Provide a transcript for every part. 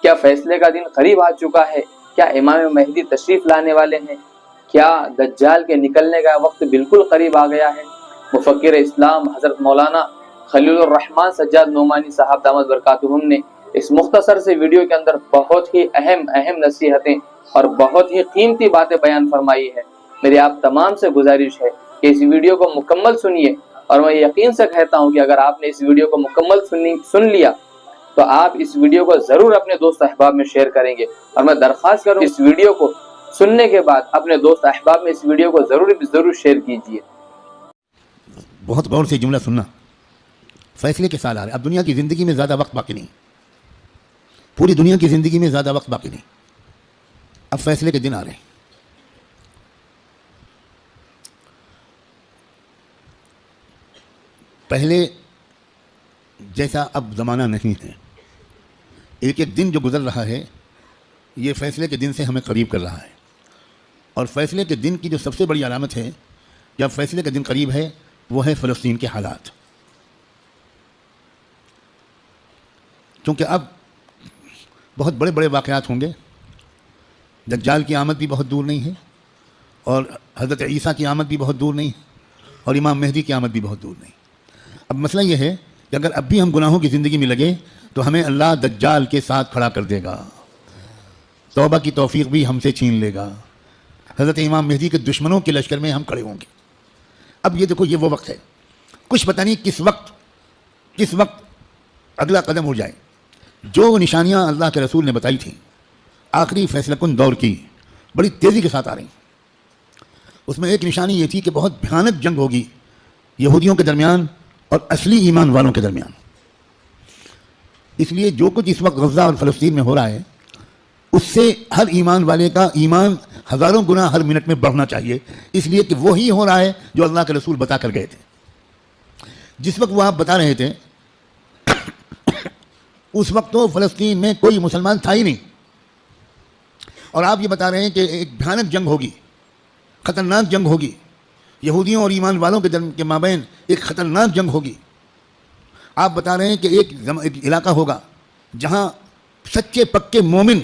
کیا فیصلے کا دن قریب آ چکا ہے؟ کیا امام مہدی تشریف لانے والے ہیں؟ کیا دجال کے نکلنے کا وقت بالکل قریب آ گیا ہے؟ مفکر اسلام حضرت مولانا خلیل الرحمن سجاد نعمانی صاحب دامت برکاتہم نے اس مختصر سے ویڈیو کے اندر بہت ہی اہم نصیحتیں اور بہت ہی قیمتی باتیں بیان فرمائی ہے۔ میری آپ تمام سے گزارش ہے کہ اس ویڈیو کو مکمل سنیے، اور میں یقین سے کہتا ہوں کہ اگر آپ نے اس ویڈیو کو مکمل سن لیا تو آپ اس ویڈیو کو ضرور اپنے دوست احباب میں شیئر کریں گے، اور میں درخواست کروں اس ویڈیو کو سننے کے بعد اپنے دوست احباب میں اس ویڈیو کو ضرور شیئر کیجیے۔ بہت غور سے جملہ سننا، فیصلے کے سال آ رہے، اب دنیا کی زندگی میں زیادہ وقت باقی نہیں، پوری دنیا کی زندگی میں زیادہ وقت باقی نہیں، اب فیصلے کے دن آ رہے ہیں۔ پہلے جیسا اب زمانہ نہیں ہے، ایک ایک دن جو گزر رہا ہے یہ فیصلے کے دن سے ہمیں قریب کر رہا ہے، اور فیصلے کے دن کی جو سب سے بڑی علامت ہے جب فیصلے کا دن قریب ہے وہ ہے فلسطین کے حالات، کیونکہ اب بہت بڑے بڑے واقعات ہوں گے، دجال کی آمد بھی بہت دور نہیں ہے، اور حضرت عیسیٰ کی آمد بھی بہت دور نہیں ہے، اور امام مہدی کی آمد بھی بہت دور نہیں۔ اب مسئلہ یہ ہے کہ اگر اب بھی ہم گناہوں کی زندگی میں لگے تو ہمیں اللہ دجال کے ساتھ کھڑا کر دے گا، توبہ کی توفیق بھی ہم سے چھین لے گا، حضرت امام مہدی کے دشمنوں کے لشکر میں ہم کھڑے ہوں گے۔ اب یہ دیکھو، یہ وہ وقت ہے، کچھ پتہ نہیں کس وقت اگلا قدم اٹھ جائے۔ جو نشانیاں اللہ کے رسول نے بتائی تھیں آخری فیصلہ کن دور کی، بڑی تیزی کے ساتھ آ رہی ہیں۔ اس میں ایک نشانی یہ تھی کہ بہت بھیانک جنگ ہوگی یہودیوں کے درمیان اور اصلی ایمان والوں کے درمیان۔ اس لیے جو کچھ اس وقت غزہ اور فلسطین میں ہو رہا ہے اس سے ہر ایمان والے کا ایمان ہزاروں گنا ہر منٹ میں بڑھنا چاہیے، اس لیے کہ وہی ہو رہا ہے جو اللہ کے رسول بتا کر گئے تھے۔ جس وقت وہ آپ بتا رہے تھے اس وقت تو فلسطین میں کوئی مسلمان تھا ہی نہیں، اور آپ یہ بتا رہے ہیں کہ ایک بھیانک جنگ ہوگی، خطرناک جنگ ہوگی، یہودیوں اور ایمان والوں کے مابین ایک خطرناک جنگ ہوگی۔ آپ بتا رہے ہیں کہ ایک علاقہ ہوگا جہاں سچے پکے مومن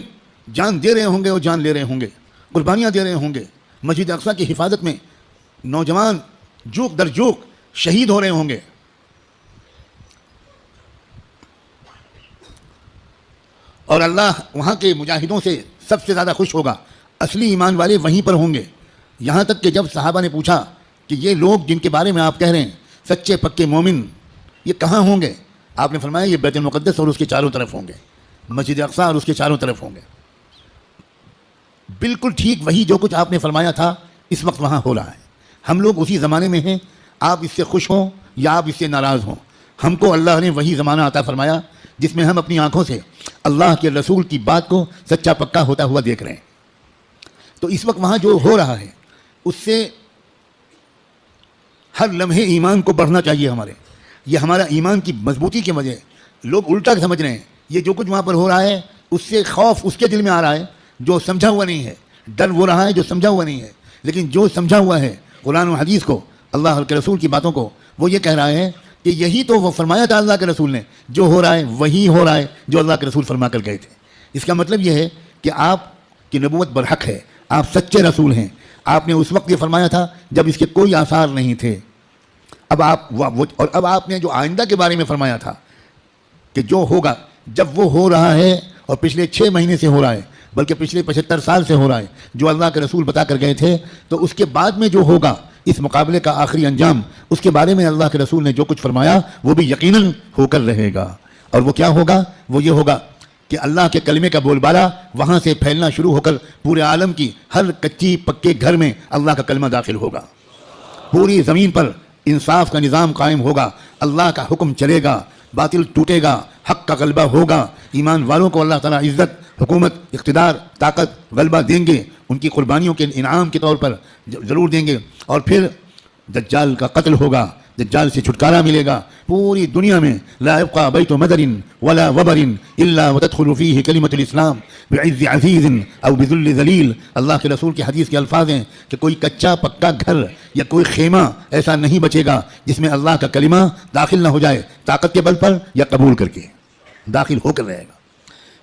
جان دے رہے ہوں گے اور جان لے رہے ہوں گے، قربانیاں دے رہے ہوں گے، مسجد اقصیٰ کی حفاظت میں نوجوان جوک در جوک شہید ہو رہے ہوں گے۔ اور اللہ وہاں کے مجاہدوں سے سب سے زیادہ خوش ہوگا، اصلی ایمان والے وہیں پر ہوں گے۔ یہاں تک کہ جب صحابہ نے پوچھا کہ یہ لوگ جن کے بارے میں آپ کہہ رہے ہیں سچے پکے مومن، یہ کہاں ہوں گے؟ آپ نے فرمایا یہ بیت المقدس اور اس کے چاروں طرف ہوں گے، مسجد اقصیٰ اور اس کے چاروں طرف ہوں گے۔ بالکل ٹھیک وہی جو کچھ آپ نے فرمایا تھا اس وقت وہاں ہو رہا ہے۔ ہم لوگ اسی زمانے میں ہیں، آپ اس سے خوش ہوں یا آپ اس سے ناراض ہوں، ہم کو اللہ نے وہی زمانہ عطا فرمایا جس میں ہم اپنی آنکھوں سے اللہ کے رسول کی بات کو سچا پکا ہوتا ہوا دیکھ رہے ہیں۔ تو اس وقت وہاں جو ہو رہا ہے اس سے ہر لمحے ایمان کو بڑھنا چاہیے ہمارے، یہ ہمارا ایمان کی مضبوطی کی وجہ ہے۔ لوگ الٹا سمجھ رہے ہیں، یہ جو کچھ وہاں پر ہو رہا ہے اس سے خوف اس کے دل میں آ رہا ہے جو سمجھا ہوا نہیں ہے، ڈر وہ رہا ہے جو سمجھا ہوا نہیں ہے، لیکن جو سمجھا ہوا ہے قرآن و حدیث کو، اللہ کے رسول کی باتوں کو، وہ یہ کہہ رہا ہے کہ یہی تو وہ فرمایا تھا اللہ کے رسول نے، جو ہو رہا ہے وہی ہو رہا ہے جو اللہ کے رسول فرما کر گئے تھے۔ اس کا مطلب یہ ہے کہ آپ کی نبوت برحق ہے، آپ سچے رسول ہیں۔ آپ نے اس وقت یہ فرمایا تھا جب اس کے کوئی آثار نہیں تھے، اب آپ نے جو آئندہ کے بارے میں فرمایا تھا کہ جو ہوگا، جب وہ ہو رہا ہے اور پچھلے 6 مہینے سے ہو رہا ہے، بلکہ پچھلے 75 سال سے ہو رہا ہے، جو اللہ کے رسول بتا کر گئے تھے، تو اس کے بعد میں جو ہوگا اس مقابلے کا آخری انجام، اس کے بارے میں اللہ کے رسول نے جو کچھ فرمایا وہ بھی یقیناً ہو کر رہے گا۔ اور وہ کیا ہوگا؟ وہ یہ ہوگا کہ اللہ کے کلمے کا بول بالا وہاں سے پھیلنا شروع ہو کر پورے عالم کی ہر کچی پکے گھر میں اللہ کا کلمہ داخل ہوگا، پوری زمین پر انصاف کا نظام قائم ہوگا، اللہ کا حکم چلے گا، باطل ٹوٹے گا، حق کا غلبہ ہوگا، ایمان والوں کو اللہ تعالیٰ عزت، حکومت، اقتدار، طاقت، غلبہ دیں گے، ان کی قربانیوں کے انعام کے طور پر ضرور دیں گے، اور پھر دجال کا قتل ہوگا، دجال سے چھٹکارا ملے گا۔ پوری دنیا میں لا يبقى بیت مدر ولا وبر الا وتدخل فيه کلمۃ الاسلام بعز عزیز او بذل ذلیل۔ اللہ کے رسول کی حدیث کے الفاظ ہیں کہ کوئی کچا پکا گھر یا کوئی خیمہ ایسا نہیں بچے گا جس میں اللہ کا کلمہ داخل نہ ہو جائے، طاقت کے بل پر یا قبول کر کے داخل ہو کر رہے گا۔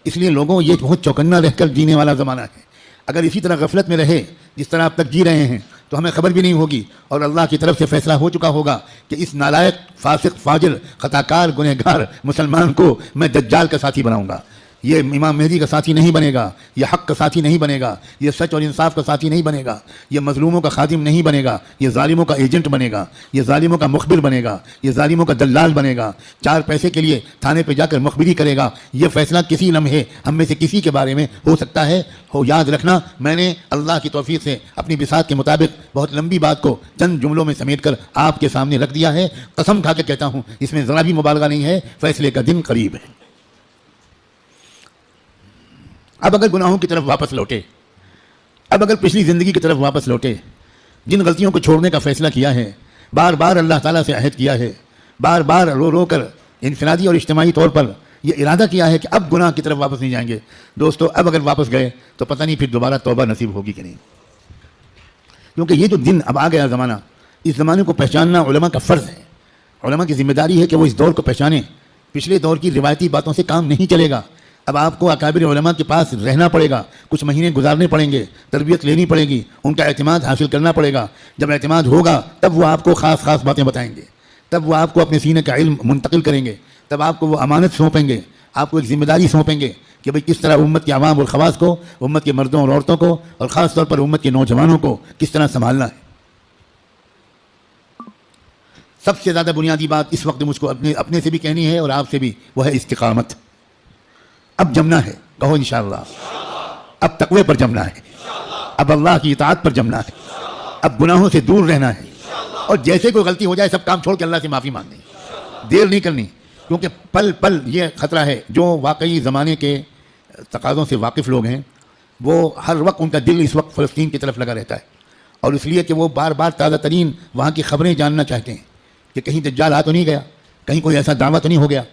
اس لیے لوگوں یہ بہت چوکنا رہ کر جینے والا زمانہ ہے. اگر اسی طرح غفلت میں رہے جس طرح اب تک جی رہے ہیں تو ہمیں خبر بھی نہیں ہوگی اور اللہ کی طرف سے فیصلہ ہو چکا ہوگا کہ اس نالائق فاسق فاجر خطاکار گنہگار مسلمان کو میں دجال کا ساتھی بناؤں گا. یہ امام مہدی کا ساتھی نہیں بنے گا, یہ حق کا ساتھی نہیں بنے گا, یہ سچ اور انصاف کا ساتھی نہیں بنے گا, یہ مظلوموں کا خادم نہیں بنے گا, یہ ظالموں کا ایجنٹ بنے گا, یہ ظالموں کا مخبر بنے گا, یہ ظالموں کا دلال بنے گا, 4 پیسے کے لیے تھانے پہ جا کر مخبری کرے گا. یہ فیصلہ کسی لمحے ہم میں سے کسی کے بارے میں ہو سکتا ہے. یاد رکھنا, میں نے اللہ کی توفیق سے اپنی بساط کے مطابق بہت لمبی بات کو چند جملوں میں سمیٹ کر آپ کے سامنے رکھ دیا ہے. قسم کھا کے کہتا ہوں اس میں ذرا بھی مبالغہ نہیں ہے, فیصلے کا دن قریب ہے. اب اگر گناہوں کی طرف واپس لوٹے, اب اگر پچھلی زندگی کی طرف واپس لوٹے, جن غلطیوں کو چھوڑنے کا فیصلہ کیا ہے, بار بار اللہ تعالیٰ سے عہد کیا ہے, بار بار رو رو کر انفرادی اور اجتماعی طور پر یہ ارادہ کیا ہے کہ اب گناہ کی طرف واپس نہیں جائیں گے. دوستو, اب اگر واپس گئے تو پتہ نہیں پھر دوبارہ توبہ نصیب ہوگی کہ نہیں. کیونکہ یہ جو دن اب آ گیا زمانہ, اس زمانے کو پہچاننا علماء کا فرض ہے. علماء کی ذمہ داری ہے کہ وہ اس دور کو پہچانیں. پچھلے دور کی روایتی باتوں سے کام نہیں چلے گا. اب آپ کو اکابر علماء کے پاس رہنا پڑے گا, کچھ مہینے گزارنے پڑیں گے, تربیت لینی پڑے گی, ان کا اعتماد حاصل کرنا پڑے گا. جب اعتماد ہوگا تب وہ آپ کو خاص خاص باتیں بتائیں گے, تب وہ آپ کو اپنے سینے کا علم منتقل کریں گے, تب آپ کو وہ امانت سونپیں گے, آپ کو ایک ذمہ داری سونپیں گے کہ بھئی کس طرح امت کے عوام اور خواص کو, امت کے مردوں اور عورتوں کو, اور خاص طور پر امت کے نوجوانوں کو کس طرح سنبھالنا ہے. سب سے زیادہ بنیادی بات اس وقت مجھ کو اپنے سے بھی کہنی ہے اور آپ سے بھی, وہ ہے استقامت. اب جمنا ہے, کہو انشاءاللہ. اب تقوی پر جمنا ہے, اب اللہ کی اطاعت پر جمنا ہے, اب گناہوں سے دور رہنا ہے, اور جیسے کوئی غلطی ہو جائے سب کام چھوڑ کے اللہ سے معافی مانگنی, دیر نہیں کرنی. کیونکہ پل پل یہ خطرہ ہے. جو واقعی زمانے کے تقاضوں سے واقف لوگ ہیں وہ ہر وقت ان کا دل اس وقت فلسطین کی طرف لگا رہتا ہے, اور اس لیے کہ وہ بار بار تازہ ترین وہاں کی خبریں جاننا چاہتے ہیں کہ کہیں دجال آ تو نہیں گیا, کہیں کوئی ایسا دعویٰ تو نہیں ہو گیا.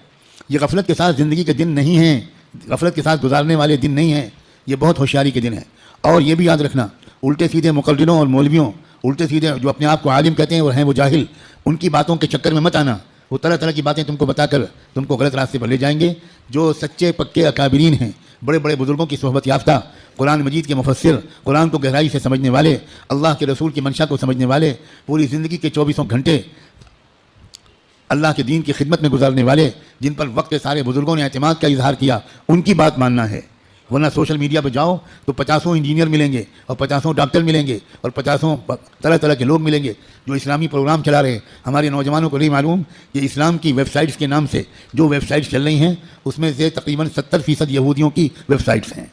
یہ غفلت کے ساتھ زندگی کے دن نہیں ہیں, غفلت کے ساتھ گزارنے والے دن نہیں ہیں, یہ بہت ہوشیاری کے دن ہیں. اور یہ بھی یاد رکھنا, الٹے سیدھے مقرروں اور مولویوں, الٹے سیدھے جو اپنے آپ کو عالم کہتے ہیں اور ہیں وہ جاہل, ان کی باتوں کے چکر میں مت آنا. وہ طرح طرح کی باتیں تم کو بتا کر تم کو غلط راستے پر لے جائیں گے. جو سچے پکے اکابرین ہیں, بڑے بڑے بزرگوں کی صحبت یافتہ, قرآن مجید کے مفسر, قرآن کو گہرائی سے سمجھنے والے, اللہ کے رسول کی منشا کو سمجھنے والے, پوری زندگی کے 24 گھنٹے اللہ کے دین کی خدمت میں گزارنے والے, جن پر وقت سارے بزرگوں نے اعتماد کا اظہار کیا, ان کی بات ماننا ہے. ورنہ سوشل میڈیا پہ جاؤ تو 50 انجینئر ملیں گے, اور 50 ڈاکٹر ملیں گے, اور 50 طرح طرح کے لوگ ملیں گے جو اسلامی پروگرام چلا رہے ہیں. ہمارے نوجوانوں کو نہیں معلوم کہ اسلام کی ویب سائٹس کے نام سے جو ویب سائٹس چل رہی ہیں اس میں سے تقریباً 70% یہودیوں کی ویب سائٹس ہیں,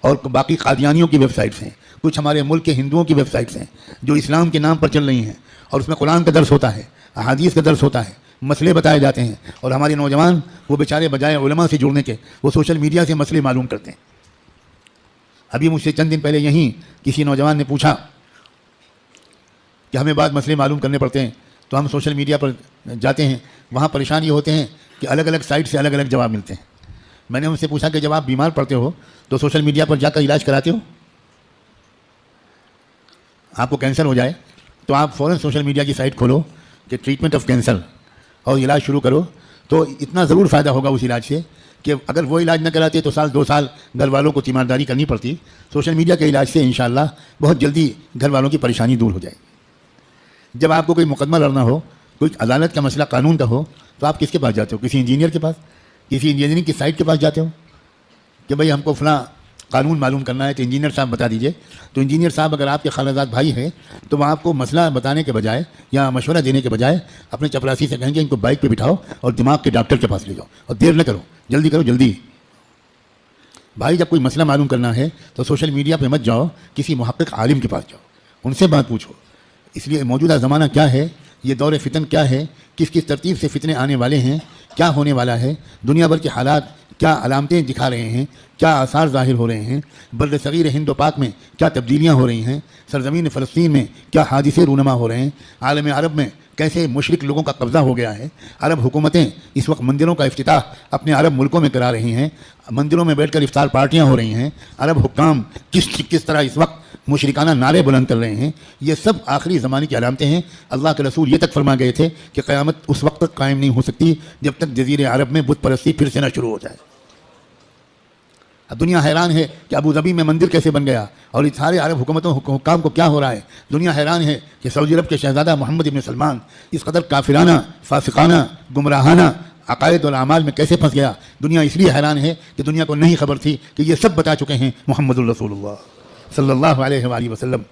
اور باقی قادیانیوں کی ویب سائٹس ہیں, کچھ ہمارے ملک کے ہندوؤں کی ویب سائٹس ہیں جو اسلام کے نام پر چل رہی ہیں, اور اس میں قرآن کا درس ہوتا ہے, احادیث کا درس ہوتا ہے, مسئلے بتائے جاتے ہیں. اور ہمارے نوجوان وہ بیچارے بجائے علماء سے جڑنے کے وہ سوشل میڈیا سے مسئلے معلوم کرتے ہیں. ابھی مجھ سے چند دن پہلے یہیں کسی نوجوان نے پوچھا کہ ہمیں بعض مسئلے معلوم کرنے پڑتے ہیں تو ہم سوشل میڈیا پر جاتے ہیں, وہاں پریشان یہ ہوتے ہیں کہ الگ الگ سائٹ سے الگ الگ جواب ملتے ہیں. میں نے ان سے پوچھا کہ جب آپ بیمار پڑتے ہو تو سوشل میڈیا پر جا کر علاج کراتے ہو؟ آپ کو کینسر ہو جائے تو آپ فوراً سوشل میڈیا کی سائٹ کھولو کہ ٹریٹمنٹ آف کینسر, اور علاج شروع کرو, تو اتنا ضرور فائدہ ہوگا اس علاج سے کہ اگر وہ علاج نہ کراتے تو 1-2 سال گھر والوں کو تیمارداری کرنی پڑتی. سوشل میڈیا کے علاج سے انشاءاللہ بہت جلدی گھر والوں کی پریشانی دور ہو جائے گی. جب آپ کو کوئی مقدمہ لڑنا ہو, کوئی عدالت کا مسئلہ قانون کا ہو, تو آپ کس کے پاس جاتے ہو؟ کسی انجینئر کے پاس, کسی انجینئرنگ کی سائٹ کے پاس جاتے ہو کہ بھئی ہم کو فلاں قانون معلوم کرنا ہے تو انجینئر صاحب بتا دیجئے. تو انجینئر صاحب اگر آپ کے خالہ زاد بھائی ہیں تو وہ آپ کو مسئلہ بتانے کے بجائے یا مشورہ دینے کے بجائے اپنے چپراسی سے کہیں گے ان کو بائک پہ بٹھاؤ اور دماغ کے ڈاکٹر کے پاس لے جاؤ, اور دیر نہ کرو, جلدی کرو جلدی. بھائی جب کوئی مسئلہ معلوم کرنا ہے تو سوشل میڈیا پہ مت جاؤ, کسی محقق عالم کے پاس جاؤ, ان سے بات پوچھو. اس لیے موجودہ زمانہ کیا ہے, یہ دور فتن کیا ہے, کس کس ترتیب سے فتنے آنے والے ہیں, کیا ہونے والا ہے, دنیا بھر کے حالات کیا علامتیں دکھا رہے ہیں, کیا آثار ظاہر ہو رہے ہیں, بر صغیر ہند و پاک میں کیا تبدیلیاں ہو رہی ہیں, سرزمین فلسطین میں کیا حادثے رونما ہو رہے ہیں, عالم عرب میں کیسے مشرک لوگوں کا قبضہ ہو گیا ہے, عرب حکومتیں اس وقت مندروں کا افتتاح اپنے عرب ملکوں میں کرا رہی ہیں, مندروں میں بیٹھ کر افطار پارٹیاں ہو رہی ہیں, عرب حکام کس طرح اس وقت مشرکانہ نعرے بلند کر رہے ہیں. یہ سب آخری زمانے کی علامتیں ہیں. اللہ کے رسول یہ تک فرما گئے تھے کہ قیامت اس وقت تک قائم نہیں ہو سکتی جب تک جزیرے عرب میں بت پرستی پھر سے نہ شروع ہو جائے. اب دنیا حیران ہے کہ ابو ظبی میں مندر کیسے بن گیا اور اس سارے عرب حکومتوں حکام کو کیا ہو رہا ہے. دنیا حیران ہے کہ سعودی عرب کے شہزادہ محمد ابن سلمان اس قدر کافرانہ، فاسقانہ، گمراہانہ عقائد اور اعمال میں کیسے پھنس گیا. دنیا اس لیے حیران ہے کہ دنیا کو نہیں خبر تھی کہ یہ سب بتا چکے ہیں محمد الرسول اللہ صلی اللہ علیہ وآلہ وسلم.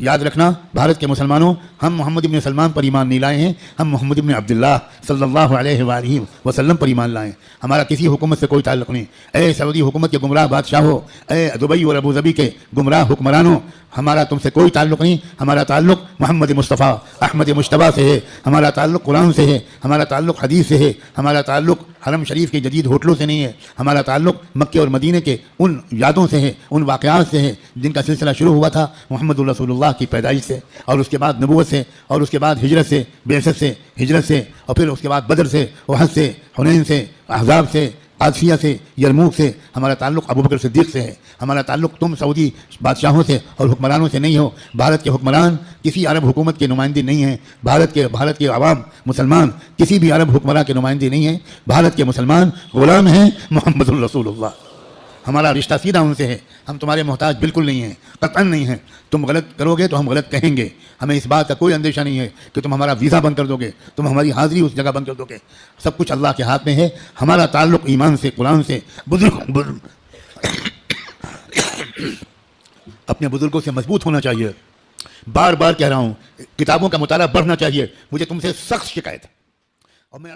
یاد رکھنا بھارت کے مسلمانوں، ہم محمد ابن سلمان پر ایمان نہیں لائے ہیں، ہم محمد ابن عبداللہ صلی اللہ علیہ وآلہ وسلم پر ایمان لائے. ہمارا کسی حکومت سے کوئی تعلق نہیں. اے سعودی حکومت کے گمراہ بادشاہوں، اے دبئی اور ابو ظبی کے گمراہ حکمرانوں، ہمارا تم سے کوئی تعلق نہیں. ہمارا تعلق محمد مصطفیٰ احمد مجتبیٰ سے ہے، ہمارا تعلق قرآن سے ہے، ہمارا تعلق حدیث سے ہے، ہمارا تعلق حرم شریف کے جدید ہوٹلوں سے نہیں ہے، ہمارا تعلق مکے اور مدینے کے ان یادوں سے ہے، ان واقعات سے ہے جن کا سلسلہ شروع ہوا تھا محمد الرسول اللہ کی پیدائش سے، اور اس کے بعد نبوت سے، اور اس کے بعد ہجرت سے، بعثت سے، ہجرت سے، اور پھر اس کے بعد بدر سے، احد سے، حنین سے، احزاب سے، قادسیہ سے، یرموک سے. ہمارا تعلق ابوبکر صدیق سے ہے. ہمارا تعلق تم سعودی بادشاہوں سے اور حکمرانوں سے نہیں ہو. بھارت کے حکمران کسی عرب حکومت کے نمائندے نہیں ہیں. بھارت کے عوام مسلمان کسی بھی عرب حکمراں کے نمائندے نہیں ہیں. بھارت کے مسلمان غلام ہیں محمد الرسول اللہ. ہمارا رشتہ سیدھا ان سے ہے. ہم تمہارے محتاج بالکل نہیں ہیں، قطعاً نہیں ہیں. تم غلط کرو گے تو ہم غلط کہیں گے. ہمیں اس بات کا کوئی اندیشہ نہیں ہے کہ تم ہمارا ویزا بند کر دو گے، تم ہماری حاضری اس جگہ بند کر دو گے. سب کچھ اللہ کے ہاتھ میں ہے. ہمارا تعلق ایمان سے، قرآن سے. اپنے بزرگوں سے مضبوط ہونا چاہیے. بار بار کہہ رہا ہوں، کتابوں کا مطالعہ بڑھنا چاہیے. مجھے تم سے سخت شکایت ہے اور میں